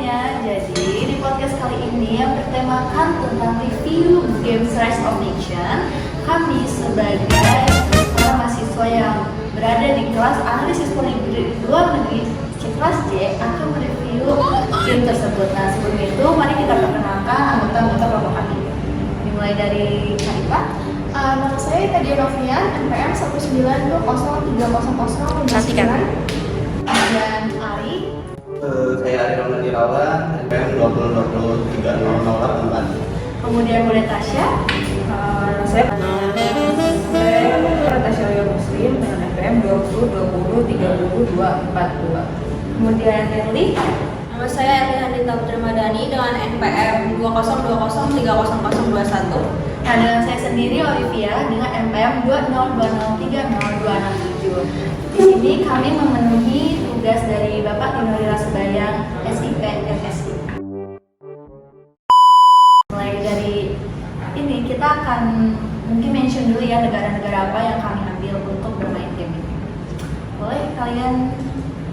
semuanya, jadi di podcast kali ini yang bertemakan tentang review games Rise of Nation, kami sebagai para mahasiswa yang berada di kelas analisis politik luar negeri kelas J akan mereview game tersebut. Nah, sebelum itu mari kita perkenalkan anggota-anggota kelompok kami. Dimulai dari Kak. Nama saya Tadia Novian, NPM 192030059. Dan Ari. Saya Ari Roman Irawan, NPM 20203008. Kemudian boleh Tasya. Saya Tasya Muslim dengan NPM 2020300242. Kemudian Merli. Nama saya Erlina Putri Madani dengan NPM 20203001. Nah, dengan saya sendiri Olivia dengan NPM 2020300267. Di sini kami memenuhi tugas dari Bapak Indonesia Sebayang SIP MSI. Mulai dari ini kita akan mungkin mention dulu ya negara-negara apa yang kami ambil untuk bermain game ini. Boleh kalian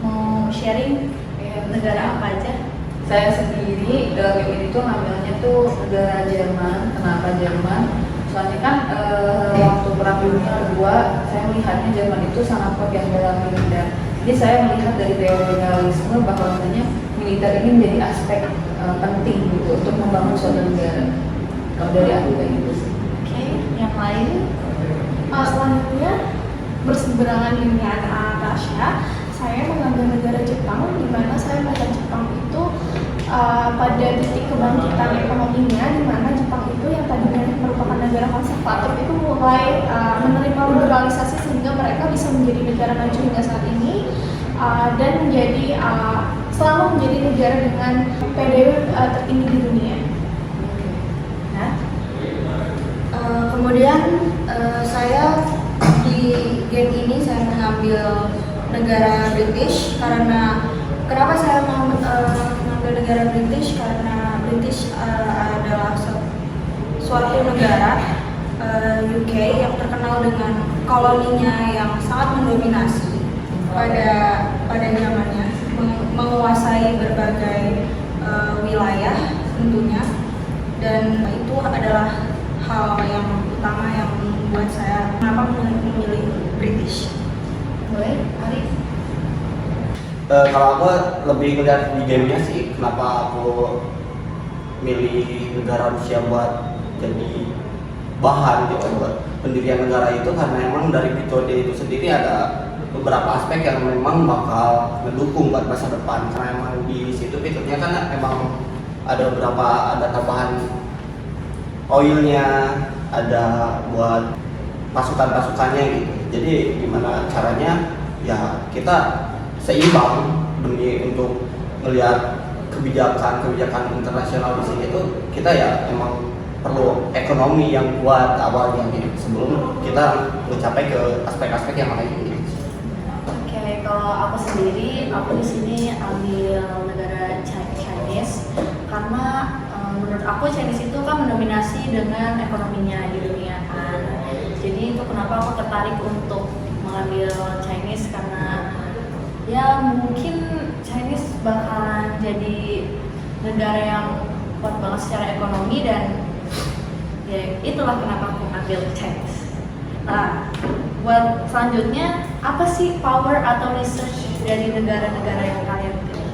mau sharing negara apa aja? Saya sendiri dalam game ini tuh ngambilnya tuh negara Jerman. Kenapa Jerman? Soalnya kan waktu Perang Dunia Kedua saya melihatnya Jerman itu sangat kuat yang dalam militer. Jadi saya melihat dari teori realisme bahwasanya militer ini menjadi aspek penting gitu untuk membangun suatu negara. Kalau dari aku kayak gitu sih. Oke, yang lain? Selanjutnya berseberangan dengan Tasya, saya mengambil negara Jepang, di mana saya melihat Jepang itu pada titik kebangkitan ekonominya, di mana Jepang itu yang tadinya merupakan negara konservatif itu mulai menerima liberalisasi sehingga mereka bisa menjadi negara maju hingga saat ini dan menjadi selalu menjadi negara dengan PDB tertinggi di dunia. Kemudian saya di game ini saya mengambil negara British karena kenapa saya mau mengambil negara British, karena British adalah suatu negara UK yang terkenal dengan koloninya yang sangat mendominasi pada zamannya, menguasai berbagai wilayah tentunya, dan itu adalah hal yang utama yang membuat saya kenapa memilih British. Boleh, Ari? Kalau aku lebih ngeliat di gamenya sih, kenapa aku milih negara Rusia buat jadi bahan gitu buat pendirian negara itu, karena emang dari metode itu sendiri ada beberapa aspek yang memang bakal mendukung buat masa depan, karena emang di situ fiturnya kan emang ada tambahan oilnya, ada buat pasukannya gitu. Jadi gimana caranya ya kita seimbang demi untuk melihat kebijakan internasional di sini tuh kita ya emang perlu ekonomi yang kuat awalnya gitu, sebelum kita mencapai ke aspek-aspek yang lain gitu. Oke, kalau aku sendiri, aku di sini ambil negara Chinese karena menurut aku Chinese itu kan mendominasi dengan ekonominya di dunia kan. Jadi itu kenapa aku tertarik untuk mengambil Chinese, karena ya mungkin Chinese bakalan jadi negara yang kuat banget secara ekonomi, dan ya itulah kenapa aku ambil Chinese. Nah, buat selanjutnya apa sih power atau research dari negara-negara yang kalian pilih?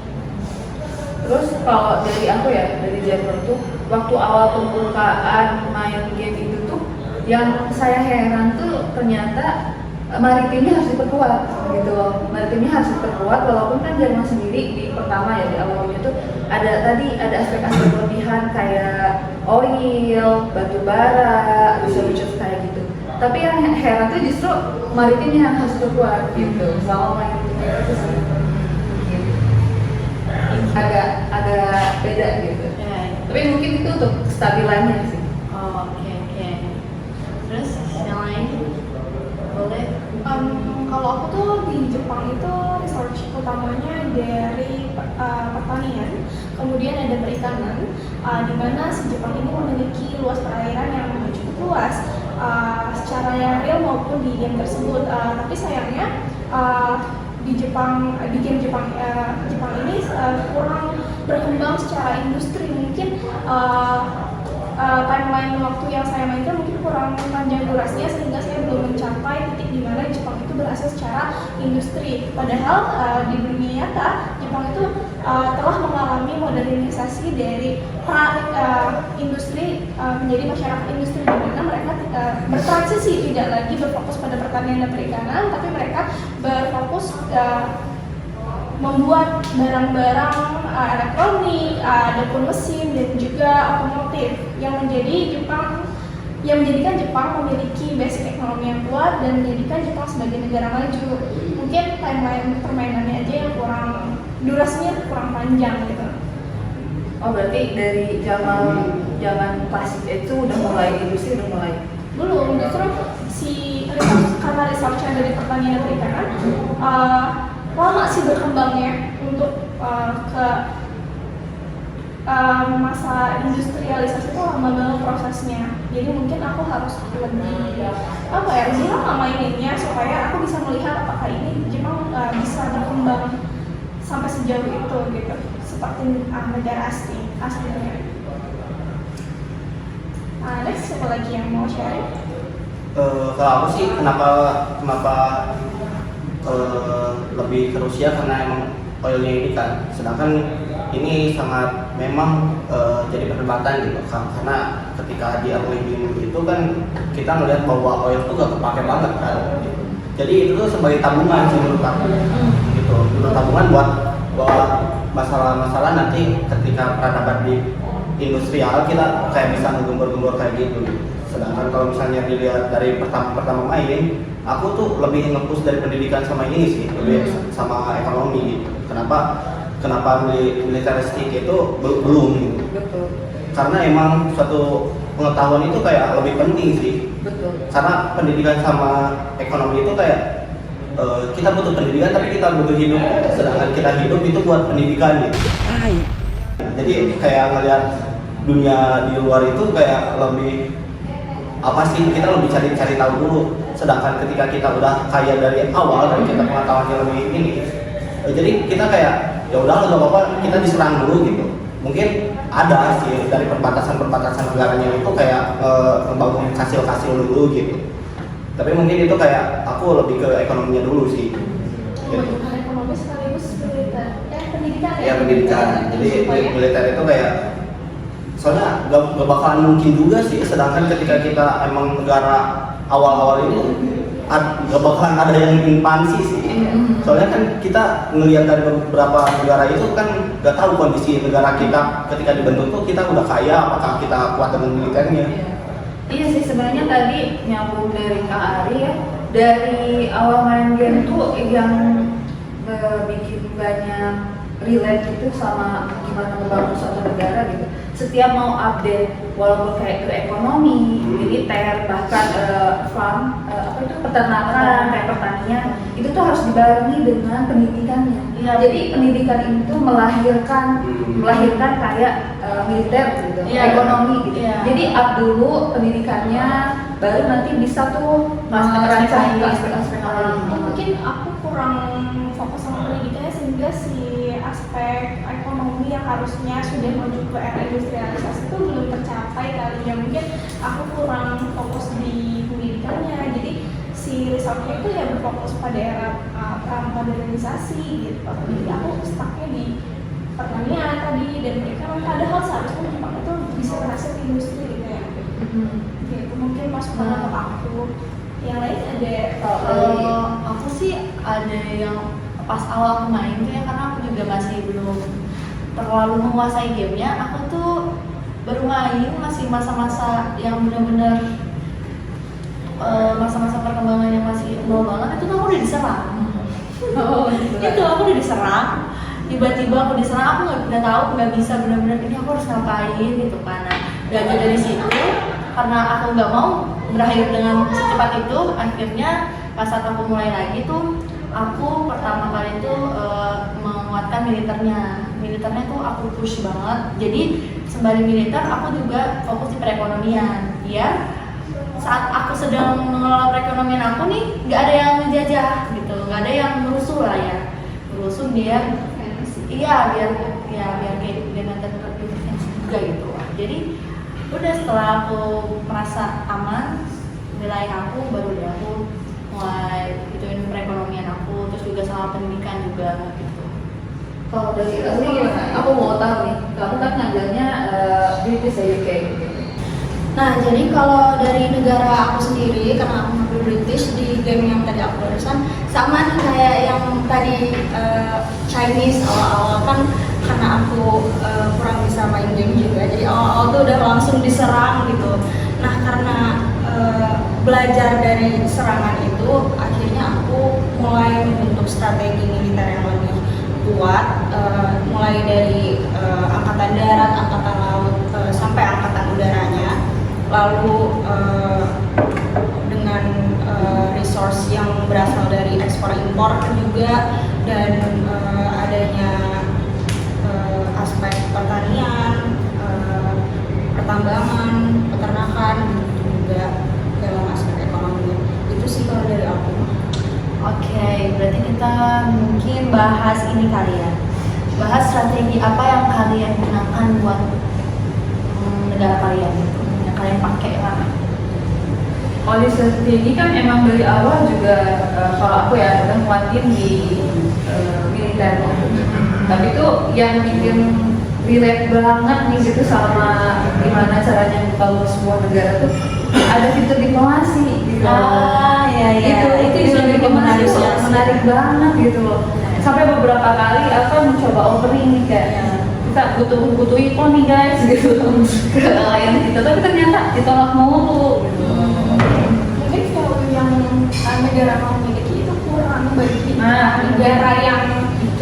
Terus kalau dari aku ya, dari Jerman tuh waktu awal pembukaan main game itu tuh yang saya heran tuh ternyata maritimnya harus diperkuat gitu loh. Maritimnya harus diperkuat walaupun kan Jerman sendiri di pertama ya di awalnya tuh ada aspek-aspek kelebihan kayak oil, batu bara, resources kayak gitu. Tapi yang heran tuh justru maritimnya yang harus diperkuat gitu. Selama main game itu sih agak beda gitu. Tapi mungkin itu untuk kestabilannya sih. Oke. Terus yang lain boleh? Kalau aku tuh di Jepang itu research utamanya dari pertanian, kemudian ada perikanan, di mana si Jepang ini memiliki luas perairan yang cukup luas secara real maupun di game tersebut. Tapi sayangnya di game Jepang ini kurang berkembang secara industri. Mungkin timeline waktu yang saya mainkan mungkin kurang panjang durasinya sehingga saya belum mencapai titik di mana Jepang itu berhasil secara industri. Padahal di dunia nyata Jepang itu telah mengalami modernisasi dari industri menjadi masyarakat industri, di mana mereka bertransisi, tidak lagi berfokus pada pertanian dan perikanan, tapi mereka berfokus membuat barang-barang elektronik, adapun mesin dan juga otomotif yang menjadikan Jepang memiliki basic ekonomi yang kuat dan menjadikan Jepang sebagai negara maju. Mungkin timeline permainannya aja yang durasinya kurang panjang gitu. Oh, berarti dari zaman klasik itu udah mulai industri udah mulai. Belum, justru karena research-nya dari pertanian dan perikanan lama sih berkembangnya untuk ke masa industrialisasi itu lama banget prosesnya. Jadi mungkin aku harus lebih lebih lama maininnya supaya aku bisa melihat apakah ini Jepang bisa berkembang sampai sejauh itu gitu, seperti negara aslinya. Next, siapa lagi yang mau sharing? Kalau aku sih kenapa lebih ke Rusia karena emang oilnya ini kan, sedangkan ini sangat memang jadi perdebatan gitu karena ketika di Armageddon itu kan kita melihat bahwa oil itu gak kepake banget kan, jadi itu tuh sebagai tabungan sih menurut aku gitu, tabungan buat masalah-masalah nanti ketika peradaban di industrial kita kayak bisa menggembur-gembur kayak gitu. Sedangkan kalau misalnya dilihat dari pertama main, aku tuh lebih nge-push dari pendidikan sama ini sih, lebih sama ekonomi gitu. Kenapa militeristik itu belum gitu. Betul. Karena emang suatu pengetahuan itu kayak lebih penting sih. Betul. Karena pendidikan sama ekonomi itu kayak kita butuh pendidikan tapi kita butuh hidup. Sedangkan kita hidup itu buat pendidikan gitu. Jadi kayak ngeliat dunia di luar itu kayak lebih apa sih, kita lebih cari tahu dulu. Sedangkan ketika kita udah kaya dari awal dan kita pengetahuannya lebih ini, jadi kita kayak ya udah nggak apa-apa, kita diserang dulu gitu. Mungkin ada sih dari perbatasan negaranya itu kayak ngebangun kasil dulu gitu. Tapi mungkin itu kayak aku lebih ke ekonominya dulu sih. Gitu. Ekonomi sekaligus militer, pendidikan ya? Ya pendidikan. Jadi militer itu kayak soalnya gak bakalan mungkin juga sih, sedangkan ketika kita emang negara awal-awal ini gak bakalan ada yang invasi sih. Soalnya kan kita ngelihat dari beberapa negara itu kan gak tahu kondisi negara kita ketika dibentuk tuh kita udah kaya, apakah kita kuat dengan militernya. Iya sih, sebenarnya tadi nyambung dari Kak Ari ya, dari awal main game tuh yang bikin banyak relate itu sama gimana membangun suatu negara gitu. Setiap mau update, walaupun kayak ke ekonomi, militer, bahkan farm, peternakan, kayak pertanian, itu tuh harus dibarengi dengan pendidikannya. Iya. Jadi pendidikan itu melahirkan kayak militer gitu, Iya. ekonomi gitu. Iya. Jadi up dulu pendidikannya, baru nanti bisa tuh merancang ke aspek-aspek lain. Mungkin aku kurang fokus sama pendidikannya sehingga si aspek ekonomi yang harusnya sudah menuju ke era industrialisasi itu belum tercapai kali ya. Mungkin aku kurang fokus di pendidikannya, jadi si resortnya itu ya berfokus pada era modernisasi gitu. Jadi aku stucknya di pertanian tadi dan mereka padahal seharusnya Jepang itu bisa berhasil di industri gitu ya. Gitu, mungkin masukan untuk aku. Yang lain ada aku sih ada yang pas awal aku main tuh ya, karena aku juga masih belum terlalu menguasai gamenya. Aku tuh baru main masih masa-masa yang benar-benar masa-masa perkembangannya masih nol banget. Itu tuh aku udah diserang. Itu aku udah diserang. Tiba-tiba aku diserang, aku nggak tahu, nggak bisa benar-benar ini aku harus ngapain gitu kan. Nah, belajar dari situ, karena aku nggak mau berakhir dengan secepat itu. Akhirnya pas saat aku mulai lagi tuh, aku pertama kali itu menguatkan militernya tuh aku push banget. Jadi sembari militer aku juga fokus di perekonomian, biar saat aku sedang mengelola perekonomian aku nih nggak ada yang menjajah gitu, nggak ada yang merusuh lah ya, merusuh dia iya biar kayak nggak terintervensi juga gitu. Jadi udah setelah aku merasa aman wilayah aku, baru deh aku mulai ituin perekonomian aku, terus juga sama pendidikan juga gitu. Kalau dari asli gimana? Aku mau tahu nih, kamu kan ngajarnya British ya UK. Nah, jadi kalau dari negara aku sendiri, karena aku ngambil British di game yang tadi aku barusan, sama nih kayak yang tadi Chinese awal-awal kan, karena aku kurang bisa main game juga, jadi awal-awal tuh udah langsung diserang gitu. Nah, karena belajar dari serangan itu, akhirnya aku mulai membentuk strategi militer yang lebih kuat, mulai dari angkatan darat, angkatan laut, sampai angkatan udaranya. Lalu dengan resource yang berasal dari ekspor impor juga, dan adanya aspek pertanian, pertambangan, peternakan juga dalam aspek ekonomi. Itu sih kalau dari aku. Oke, berarti kita mungkin bahas ini kali ya. Bahas strategi apa yang kalian gunakan buat negara kalian gitu. Yang kalian pakai lah. Kalau strategi kan emang dari awal juga kalau aku ya udah nguatin di militer. Tapi tuh yang bikin relate banget nih gitu sama gimana caranya membangun sebuah negara tuh ada fitur diplomasi gitu. Itu lebih menarik banget gitu loh. Sampai beberapa kali aku mencoba opening nih kayak kita butuh info nih guys gitu ke klien kita, tapi ternyata ditolak mulu gitu. Mungkin kalau yang negara kamu miliki itu kurang bagi negara yang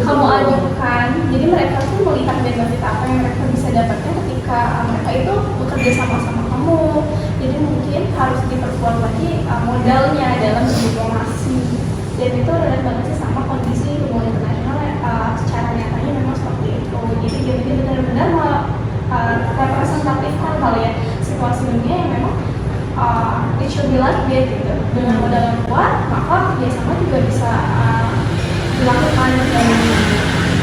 kamu ajukan. Jadi mereka tuh melihat benefit apa yang mereka bisa dapatkan ketika mereka itu bekerja sama-sama kamu. Jadi mungkin harus diperkuat lagi modalnya dalam diplomasi. Dan itu relate banget sih sama kondisi hubungan internasional secara nyatanya memang seperti itu. Jadi ini benar-benar representatifkan kali ya situasi dunia yang memang it should be like that gitu. Dengan modal yang kuat, maka kerjasama juga bisa dilakukan.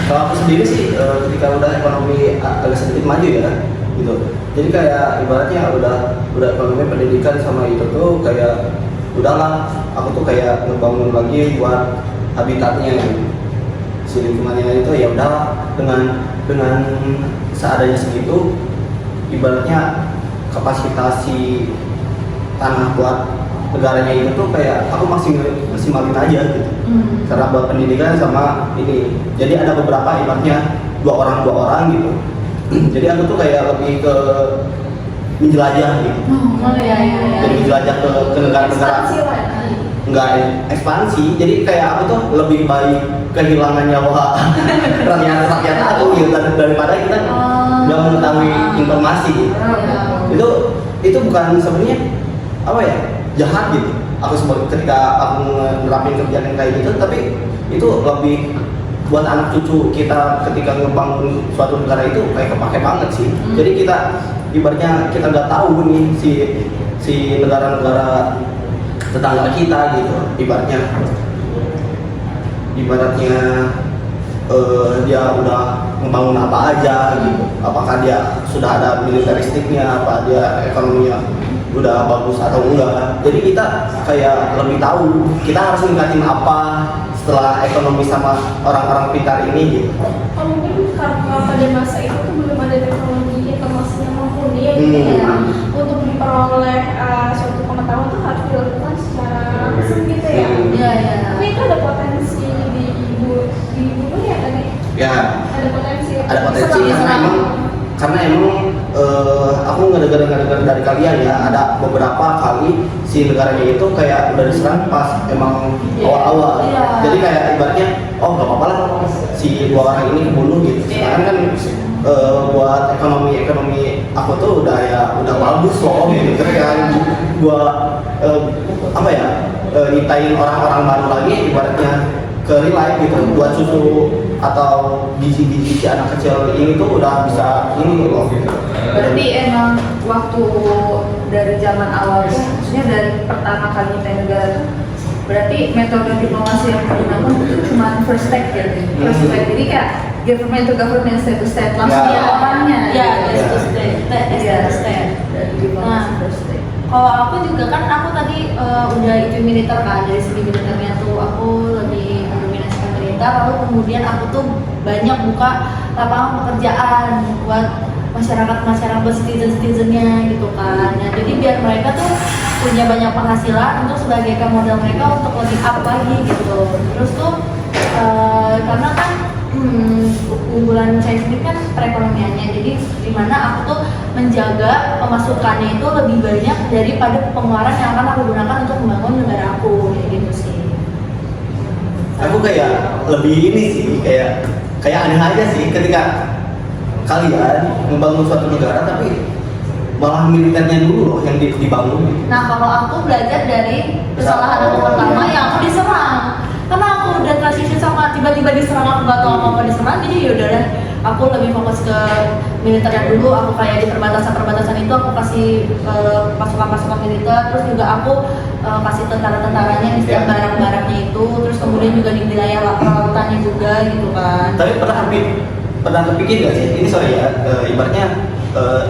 Kalau aku sendiri sih ketika udah ekonomi agak sedikit maju ya gitu. Jadi kayak ibaratnya udah ekonomi pendidikan sama itu tuh kayak udahlah, aku tuh kayak ngebangun lagi buat habitatnya gitu. Si lingkungannya itu ya udah dengan seadanya segitu, ibaratnya kapasitasi tanah buat negaranya itu tuh kayak aku maksimalin aja gitu. Karena buat pendidikan sama ini. Jadi ada beberapa ibaratnya dua orang gitu. Jadi aku tuh kayak lebih ke menjelajah gitu. Jadi menjelajah ke negara-negara. Enggak ekspansi. Jadi kayak aku tuh lebih baik kehilangan nyawa rakyat aku gitu daripada kita nggak mengetahui informasi gitu. Itu bukan sebenarnya apa ya, jahat gitu. Ketika aku nerapin kebijakan kayak gitu, tapi itu lebih buat anak cucu kita ketika ngebangun suatu negara itu kayak kepake banget sih. Jadi kita ibaratnya kita nggak tahu nih si negara-negara tetangga kita gitu, ibaratnya dia udah membangun apa aja gitu, apakah dia sudah ada militeristiknya, apa dia ekonominya udah bagus atau enggak. Jadi kita kayak lebih tahu kita harus ningkatin apa setelah ekonomi sama orang-orang pintar ini gitu. Mungkin karena pada masa itu tuh belum ada teknologi informasi yang mumpuni ya, gitu ya. Untuk memperoleh suatu pengetahuan tuh harus dilakukan secara langsung gitu ya. Tapi itu ada potensi di bumi ya tadi. Ya. Ada potensi karena emang aku ngedengar dari kalian ya, ada beberapa kali si negaranya itu kayak udah diserang pas emang awal-awal. Jadi kayak ibaratnya nggak apa-apa lah si dua orang ini kebunuh gitu. Sekarang kan buat ekonomi aku tuh udah bagus loh gitu kan. Buat nyiptain orang-orang baru lagi ibaratnya ke real life gitu, buat susu atau gizi-gizi si anak kecil ini tuh udah bisa ini loh gitu. Berarti emang waktu dari zaman awal, maksudnya dari pertama kali nyiptain negara tuh berarti metode diplomasi yang digunakan itu cuma first step ya, first step. Jadi kayak government to government, step to step, langsung Ya. ke orangnya. Ya, gitu. step to step. Dari diplomasi first step. Kalau aku juga kan aku tadi udah itu militer kan, dari segi militernya tuh aku lebih mendominasikan militer, lalu kemudian aku tuh banyak buka lapangan pekerjaan buat masyarakat buat citizennya gitu kan. Nah, jadi biar mereka tuh punya banyak penghasilan untuk sebagai modal mereka untuk lebih up lagi gitu. Terus tuh karena kan unggulan saya sendiri kan perekonomiannya, jadi dimana aku tuh menjaga pemasukannya itu lebih banyak daripada pengeluaran yang akan aku gunakan untuk membangun negara aku, kayak gitu sih. Aku kayak lebih ini sih, kayak aneh aja sih ketika kalian membangun suatu negara tapi malah militernya dulu loh yang dibangun. Nah, kalau aku belajar dari kesalahan aku pertama yang aku diserang, karena aku udah transisi sama tiba-tiba diserang, aku gak tau apa diserang, jadi yaudah deh aku lebih fokus ke militernya dulu. Aku kayak di perbatasan itu aku kasih pasukan militer, terus juga aku kasih tentara-tentaranya di setiap barang-barangnya itu, terus kemudian juga di wilayah lautannya juga gitu kan. Tapi pernah kepikir gak sih, ini sorry ya, ibaratnya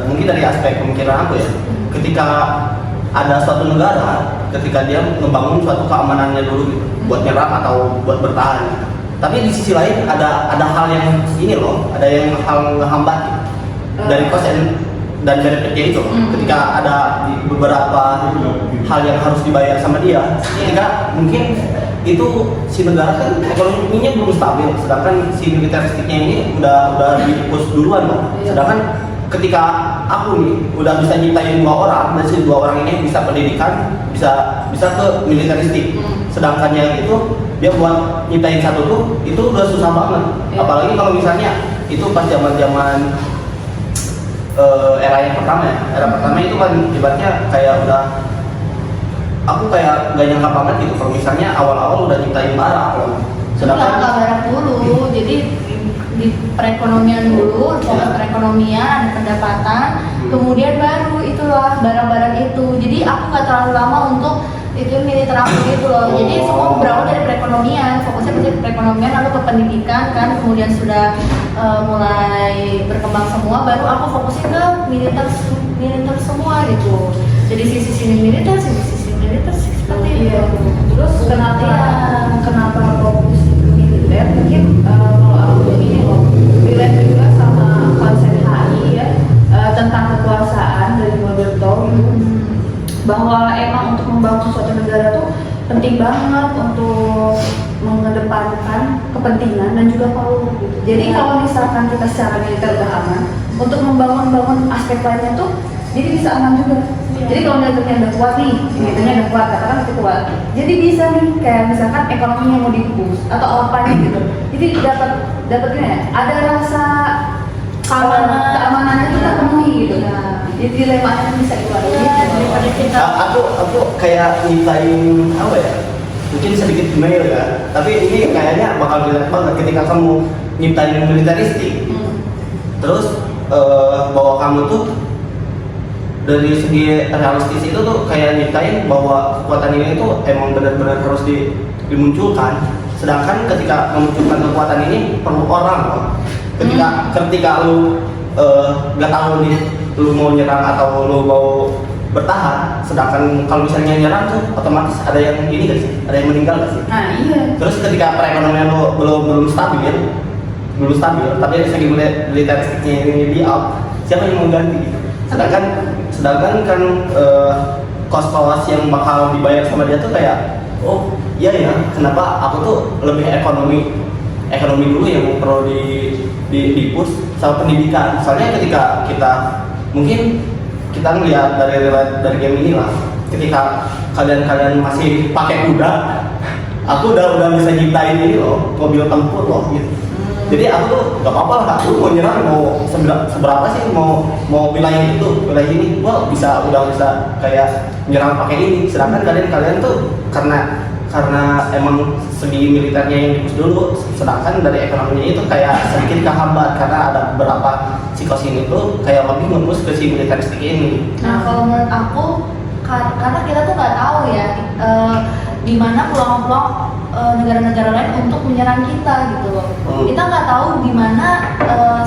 mungkin dari aspek pemikiran aku ya, ketika ada suatu negara, ketika dia ngebangun suatu keamanannya dulu gitu, buat nyerang atau buat bertahan, tapi di sisi lain ada hal yang ini loh, ada yang hal ngehambat gitu, dari cost dan benefitnya itu. Ketika ada beberapa hal yang harus dibayar sama dia, ketika mungkin itu si negara kan ekonominya belum stabil, sedangkan si militeristiknya ini udah di-push duluan loh. Sedangkan ketika aku nih udah bisa nyiptain 2 orang, dan si 2 orang ini bisa pendidikan, bisa ke militeristik, sedangkan yang itu dia buat nyiptain satu tuh itu udah susah banget. Apalagi kalau misalnya itu pas zaman era yang pertama ya, era pertama itu kan ibaratnya kayak udah, aku kayak gak nyangka banget gitu kalau misalnya awal-awal udah nyiptain barang loh. Sedangkan nggak barang dulu, jadi di perekonomian dulu, fokus perekonomian, ada pendapatan, kemudian baru itulah barang-barang itu. Jadi aku nggak terlalu lama untuk itu militer aku gitu loh. Jadi semua berawal dari perekonomian, fokusnya ke perekonomian, lalu ke pendidikan kan, kemudian sudah mulai berkembang semua, baru aku fokusin ke militer semua gitu. Jadi sisi militer seperti itu. Terus kenapa fokus ke militer? Mungkin kalau aku ini loh, relate juga sama konsep HI ya, tentang kekuasaan dari Roberto gitu. Bahwa emang untuk membangun suatu negara tuh penting banget untuk mengedepankan kepentingan dan juga power gitu. Jadi kalau misalkan kita secara militer udah aman, untuk membangun aspek lainnya tuh jadi bisa aman juga. Jadi kalau militernya udah kuat nih, militernya udah kuat, katakan itu kuat. Jadi bisa nih kayak misalkan ekonominya mau di-boost atau apa gitu. Jadi dapat gimana ya? Ada rasa keamanannya itu terpenuhi gitu. Jadi dilemanya bisa keluar daripada kita. Aku kayak nyiptain apa ya? Mungkin sedikit email ya. Tapi ini kayaknya bakal relate banget ketika kamu nyiptain militeristik. Terus bahwa kamu tuh dari segi realistis itu tuh kayak nyiptain bahwa kekuatan ini tuh emang benar-benar harus dimunculkan. Sedangkan ketika memunculkan kekuatan ini perlu orang loh. Ketika lu nggak tahu nih lu mau nyerang atau lu mau bertahan, sedangkan kalau misalnya nyerang tuh otomatis ada yang ini gak sih? Ada yang meninggal gak sih? Nah iya. Terus ketika perekonomian lu belum stabil, tapi dari segi militeristiknya ini di up, siapa yang mau ganti? Sedangkan kan kos-kos yang bakal dibayar sama dia tuh kayak, oh iya ya, kenapa aku tuh lebih ekonomi dulu yang perlu di push sama pendidikan. Soalnya ketika kita mungkin kita ngeliat dari game ini lah, ketika kalian masih pakai kuda, aku udah bisa nyiptain ini loh, mobil tempur loh gitu. Jadi aku tuh gak apa-apa lah, aku mau nyerang mau seberapa sih, mau wilayah ini, gua udah bisa kayak nyerang pakai ini. Sedangkan kalian tuh karena emang segi militernya yang dipush dulu, sedangkan dari ekonominya itu kayak sedikit kehambat karena ada beberapa siklus ini tuh kayak lebih nge-push ke si militeristik ini. Nah, kalau menurut aku karena kita tuh nggak tahu ya di mana peluang-peluang negara-negara lain untuk menyerang kita gitu loh. Kita nggak tahu di mana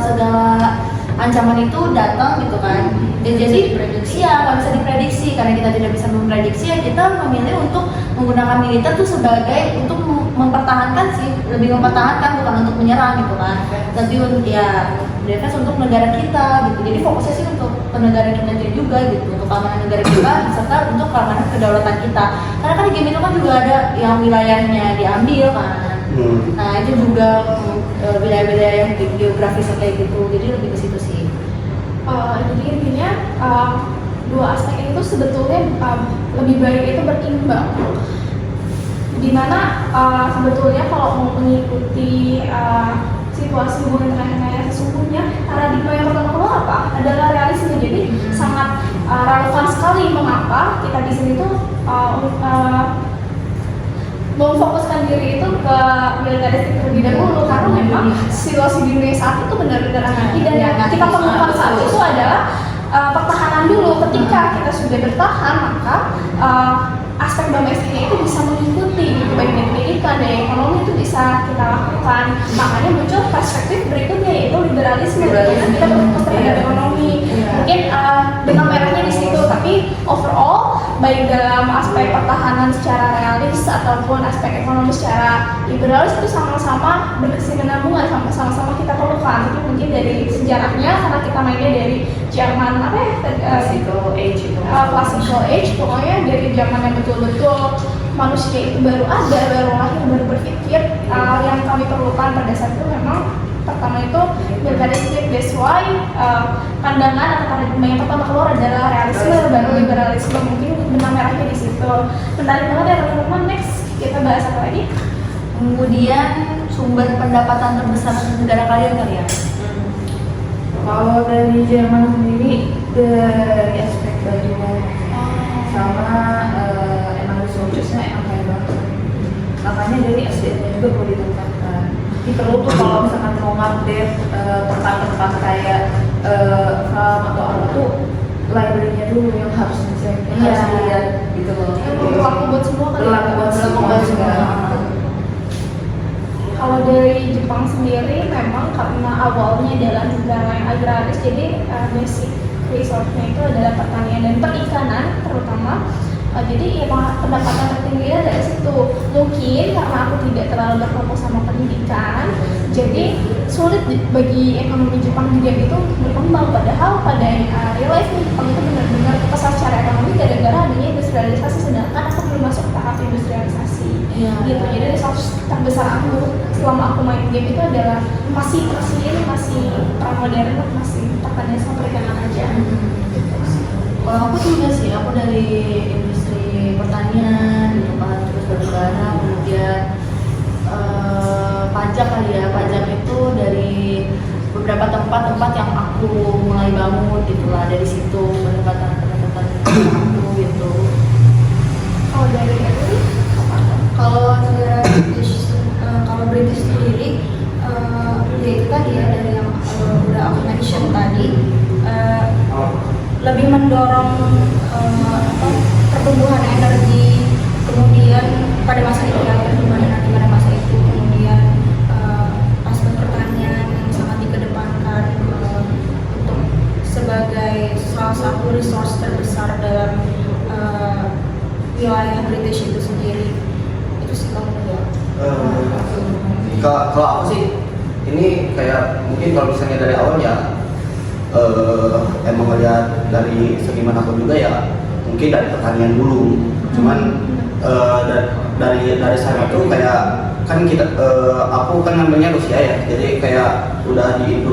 segala ancaman itu datang gitu kan. Dan jadi iya nggak bisa diprediksi, karena kita tidak bisa memprediksi ya kita memilih untuk menggunakan militer tuh sebagai untuk mempertahankan sih, lebih mempertahankan bukan untuk menyerang gitu kan. Tapi ya defense untuk negara kita gitu. Jadi fokusnya sih untuk ke negara kita juga gitu, untuk keamanan negara kita serta untuk keamanan kedaulatan kita. Karena kan di game itu kan juga ada yang wilayahnya diambil kan. Nah itu juga wilayah-wilayah yang geografis kayak gitu. Jadi lebih ke situ sih. Jadi intinya dua aspek ini tuh sebetulnya lebih baik itu berimbang. Dimana sebetulnya kalau mau mengikuti situasi hubungan internasional sesungguhnya paradigma yang pertama keluar apa adalah realisme. Jadi sangat relevan sekali mengapa kita di sini tuh memfokuskan diri itu ke militeristik terlebih dahulu, karena memang situasi di dunia saat itu benar-benar anarki dan yang kita perlukan saat itu adalah pertahanan dulu. Ketika kita sudah bertahan maka aspek domestiknya itu bisa mengikuti gitu, baik dari pendidikan dan ekonomi itu bisa kita lakukan. Makanya muncul perspektif berikutnya yaitu liberalisme, karena kita berfokus terhadap ekonomi. Mungkin dengan merahnya di situ, tapi overall baik dalam aspek pertahanan secara realis ataupun aspek ekonomi secara liberalis itu sama-sama berkesinambungan, sama-sama kita perlukan. Tapi mungkin dari sejarahnya karena kita mainnya dari zaman apa ya? Classical age itu. Classical age, pokoknya dari zaman yang betul-betul manusia itu baru ada, baru lahir, baru berpikir. Yang kami perlukan pada saat itu memang pertama itu militeristik. That's why pandangan atau paradigma yang pertama keluar adalah realisme, baru liberalisme. Mungkin benang merahnya di situ. Menarik banget ya teman-teman. Next kita bahas apa lagi? Kemudian sumber pendapatan terbesar negara kalian kali ya? Kalau dari Jerman sendiri dari aspek baju sama emang resourcesnya emang kayak banget. Makanya dari SDM-nya juga perlu ditingkatkan. Ini perlu tuh kalau misalkan mau update tempat-tempat kayak farm atau apa tuh library-nya dulu yang harus dicek, yang harus dilihat gitu loh. Berlaku buat semua kan? Berlaku buat semua. Kalau dari Jepang sendiri memang karena awalnya adalah negara yang agraris, jadi basic resource-nya itu adalah pertanian dan perikanan terutama. Jadi ya pendapatan tertingginya dari situ. Mungkin karena aku tidak terlalu berfokus sama pendidikan, jadi sulit bagi ekonomi Jepang di game itu berkembang. Padahal pada real life Jepang itu benar-benar pesat secara ekonomi gara-gara adanya industrialisasi, sedangkan aku belum masuk tahap industrialisasi. Gitu. Jadi resource terbesar aku selama aku main game itu adalah masih pramodern, masih pertanian sama perikanan aja. Kalau aku juga sih, aku dari industri pertanian gitu kan, terus batubara, kemudian pajak kali ya. Pajak itu dari beberapa tempat-tempat yang aku mulai bangun gitulah, dari situ pendapatan aku gitu. Kalau dari itu Kalau negara British, kalau British sendiri, ya itu tadi ya dari yang udah aku mention tadi, lebih mendorong pertumbuhan energi, kemudian pada masa itu ya, pertumbuhan energi pada masa itu, kemudian aspek pertanian yang sangat dikedepankan untuk sebagai salah satu resource terbesar dalam wilayah British itu sendiri. Itu sih kalau menurut Kalau aku sih ini kayak mungkin kalau misalnya dari awal ya emang ngeliat dari segi mana aku juga ya mungkin dari pertanian dulu. Cuman dari sana tuh kayak kan kita aku kan namanya Rusia ya, jadi kayak udah di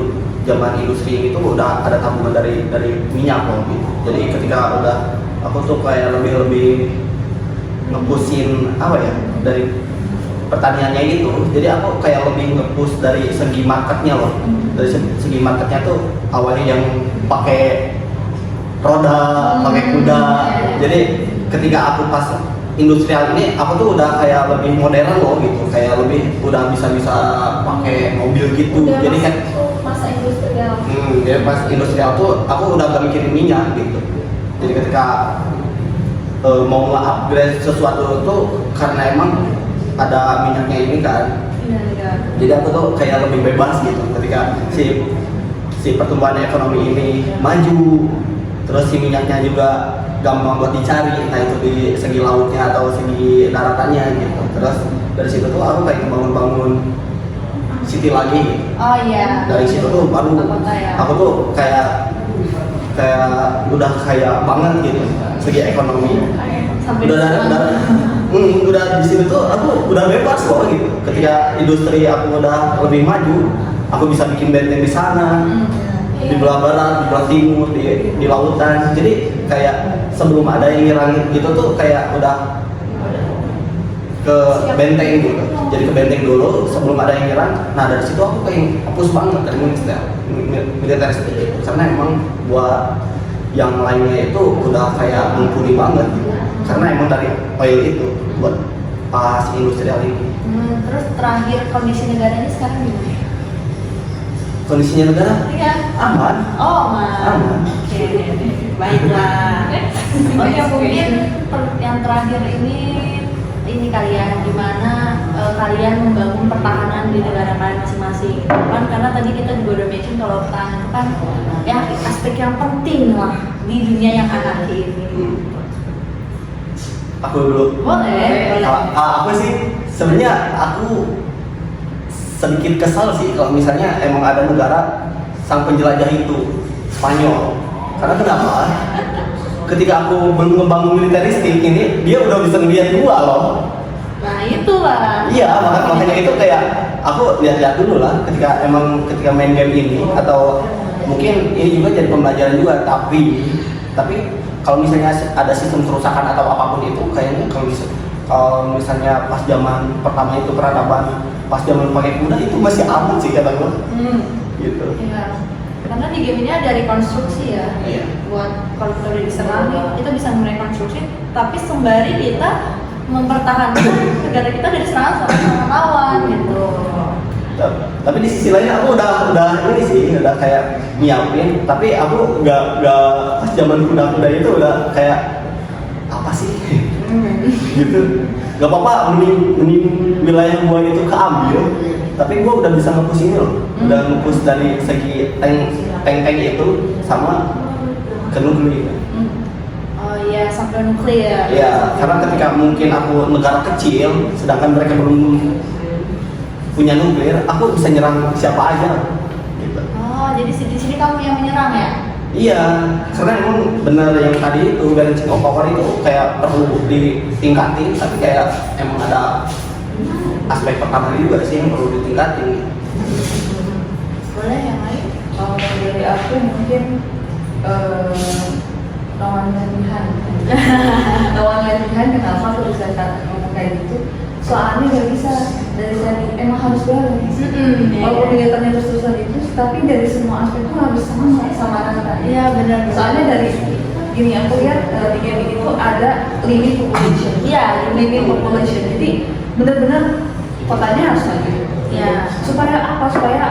zaman industri itu udah ada tabungan dari minyak loh gitu. Jadi ketika udah aku tuh kayak lebih ngepusin apa ya dari pertaniannya itu, jadi aku kayak lebih nge-push dari segi marketnya loh. Dari segi marketnya tuh awalnya yang pakai roda, pakai kuda. Jadi ketika aku pas industrial ini, aku tuh udah kayak lebih modern loh gitu, kayak lebih udah bisa pakai mobil gitu. udah Jadi kan masa industrial. jadi pas industrial tuh aku udah gak mikirin minyak gitu. Jadi ketika mau nge-upgrade sesuatu tuh karena emang ada minyaknya ini kan. Iya. Jadi aku tuh kayak lebih bebas gitu ketika si pertumbuhan ekonomi ini maju, terus si minyaknya juga gampang buat dicari, entah itu di segi lautnya atau segi daratannya gitu. Terus dari situ tuh aku kayak bangun city lagi gitu. Oh iya. Dari situ tuh baru Kota ya. aku tuh kayak udah kaya banget gitu segi ekonomi. Sampai Udah di situ tuh aku udah bebas kok gitu. Ketika industri aku udah lebih maju, aku bisa bikin benteng di sana, di belah barat, di belah timur, di lautan. Jadi kayak sebelum ada yang nyerang itu tuh kayak udah ke benteng gitu. Jadi ke benteng dulu sebelum ada yang nyerang. Nah dari situ aku kayak fokus banget dari militer itu karena emang buat yang lainnya itu udah kayak mumpuni banget gitu. Karena emang dari oil itu buat si industrial ini. Terus terakhir kondisi negaranya sekarang gimana? Kondisinya negara Iya. aman. Oh, Aman. Oke. Baiklah. Oh ya mungkin yang terakhir ini kalian gimana kalian membangun pertahanan di negara kalian masing-masing kan, karena tadi kita juga udah mention kalau pertahanan itu kan ya aspek yang penting lah di dunia yang anarki ini. Aku dulu. Boleh. Kalau aku sih sebenarnya aku sedikit kesal sih kalau misalnya emang ada negara sang penjelajah itu Spanyol. Karena kenapa? Ketika aku membangun militeristik ini, dia udah bisa ngeliat gua loh. Nah itulah. Iya, makanya itu kayak aku lihat-lihat dulu lah ketika main game ini, atau mungkin ini juga jadi pembelajaran juga, tapi kalau misalnya ada sistem kerusakan atau apapun itu kayaknya kalau misalnya pas zaman pertama itu peradaban, pas zaman pakai kuda itu masih aman sih kata gua. Gitu. Iya. Karena di game ini ada rekonstruksi ya. Iya. Buat kalau kita udah diserang nih, kita bisa merekonstruksi, tapi sembari kita mempertahankan negara kita dari serangan sama lawan gitu. Tapi di sisi lain aku udah ini sih udah kayak nyiapin, tapi aku nggak pas zaman kuda-kuda itu udah kayak apa sih gitu. Gak apa-apa, mending wilayah gua itu keambil, tapi gua udah bisa nge-push ini loh, udah nge-push dari segi tank itu sama ke nuklir. Oh iya, sampai nuklir. Ya, karena ketika mungkin aku negara kecil, sedangkan mereka belum punya nuklir, aku bisa nyerang siapa aja. Gitu. Oh, jadi di sini kamu yang menyerang ya? Iya, karena emang benar yang tadi itu balancing of power itu kayak perlu ditingkatin, tapi kayak emang ada aspek pertama juga sih yang perlu ditingkatin. Boleh yang lain? Kalau dari aku mungkin lawan latihan. Lawan latihan kenapa aku bisa ngomong kayak gitu? Soalnya nggak bisa dari emang harus balance. Walaupun kegiatannya terus-terusan itu, tapi dari semua aspek itu harus sama rata. Iya benar. Soalnya dari gini aku lihat di game ini tuh ada limit population. Iya, Limit population. Jadi benar-benar kotanya harus maju. Ya. Supaya apa? Supaya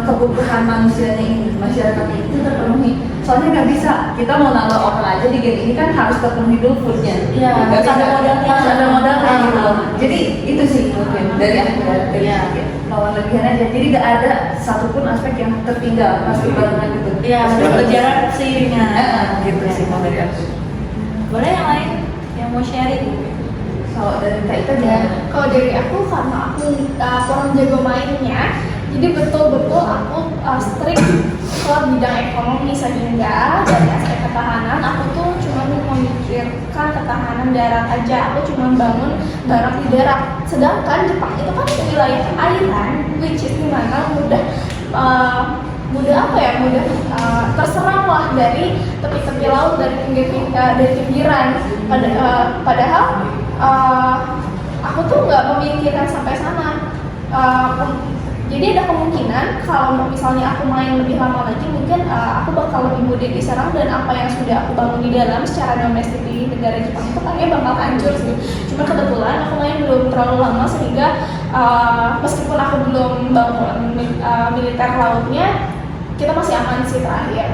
kebutuhan manusianya ini, masyarakatnya itu terpenuhi. Soalnya nggak bisa kita mau nambah orang aja di game ini kan harus terpenuhi dulu foodnya. Iya, Nggak harus ada bisa. modalnya. Harus ada modalnya gitu loh. Jadi itu sih mungkin dari aku dari Iya. lawan lebihan aja. Jadi nggak ada satupun aspek yang tertinggal pasti barengan gitu. Iya, harus berjalan seiringan. Gitu sih kalau dari aku. Boleh yang lain yang mau sharing? Kalau dari Kak Ita Ya, gimana? kalau dari aku karena aku kurang jago mainnya, jadi betul-betul aku strict ke bidang ekonomi, sehingga dari aspek ketahanan aku tuh cuma memikirkan ketahanan darat aja. Aku cuma bangun barang di darat. Sedangkan Jepang itu kan wilayah airan, which is dimana mudah terserang lah dari tepi-tepi laut, dari pinggiran. Padahal aku tuh nggak memikirkan sampai sana. Jadi ada kemungkinan kalau misalnya aku main lebih lama lagi, mungkin aku bakal lebih mudah diserang, dan apa yang sudah aku bangun di dalam secara domestik di negara Jepang itu kayaknya bakal hancur sih. Cuma kebetulan aku main belum terlalu lama, sehingga meskipun aku belum bangun militer lautnya, kita masih aman sih terakhir.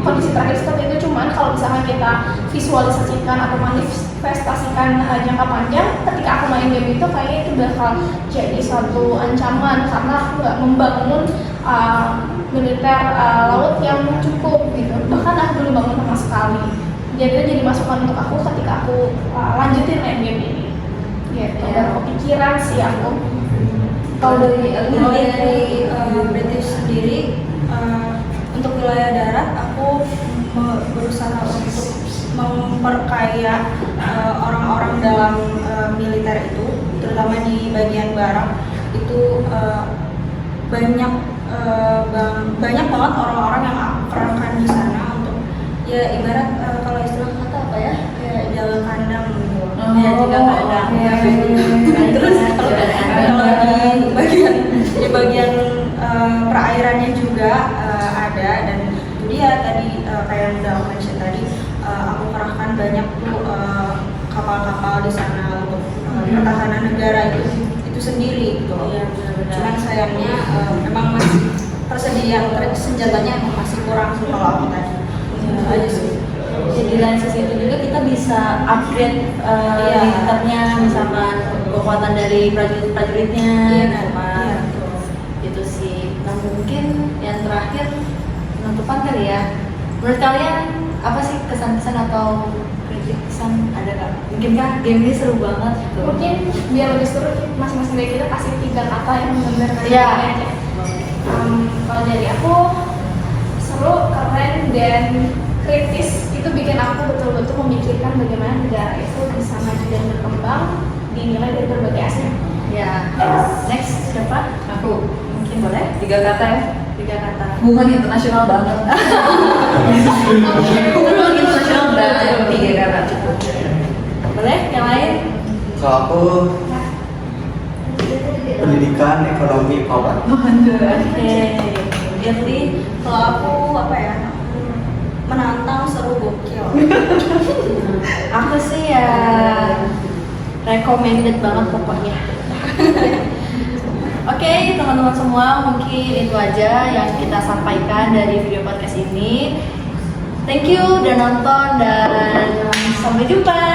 kondisi terakhir seperti itu. Cuman kalau misalkan kita visualisasikan atau manifestasikan jangka panjang, ketika aku main game itu kayaknya itu bakal jadi suatu ancaman karena aku nggak membangun militer laut yang cukup gitu. Bahkan aku belum bangun sama sekali. Jadi itu jadi masukan untuk aku ketika aku lanjutin main game ini. Gitu. Dan kepikiran sih aku. Kalau dari British sendiri untuk wilayah darat aku berusaha untuk memperkaya orang-orang dalam militer itu, terutama di bagian barat itu banyak banget orang-orang yang aku kerahkan di sana untuk ya ibarat kalau istilah kata apa ya kayak jaga kandang gitu. Ya jaga kandang. Terus kalau di bagian perairannya juga ada, dan itu dia tadi kayak yang udah aku mention tadi, aku kerahkan banyak tuh kapal-kapal di sana untuk pertahanan negara itu sendiri gitu. Iya, benar-benar. Cuman sayangnya memang masih persediaan senjatanya masih kurang sih kalau aku tadi. Itu aja sih. Jadi dari sisi itu juga kita bisa upgrade militernya, misalkan kekuatan dari prajurit-prajuritnya, Iya. Gitu sih. Nah mungkin yang terakhir penutupan kali ya. Menurut kalian apa sih kesan-kesan atau kritik kesan, ada nggak? Mungkin kan game ini seru banget gitu. Mungkin biar lebih seru masing-masing dari kita kasih 3 kata yang benar-benar Iya. aja. Kalau dari aku seru, keren, dan kritis. Itu bikin aku betul-betul memikirkan bagaimana negara itu bisa maju dan berkembang dinilai dari berbagai aspek. Ya. Next siapa? Aku Mungkin boleh? 3 kata ya. 3 kata. Hubungan internasional banget. Hubungan internasional banget. 3 kata cukup. Boleh? Yang lain? Kalau aku pendidikan, ekonomi, power. Oke. Jadi kalau aku apa ya, menantang, seru, gokil. Aku sih ya recommended banget pokoknya. Oke, teman-teman semua, mungkin itu aja yang kita sampaikan dari video podcast ini. Thank you udah nonton dan sampai jumpa.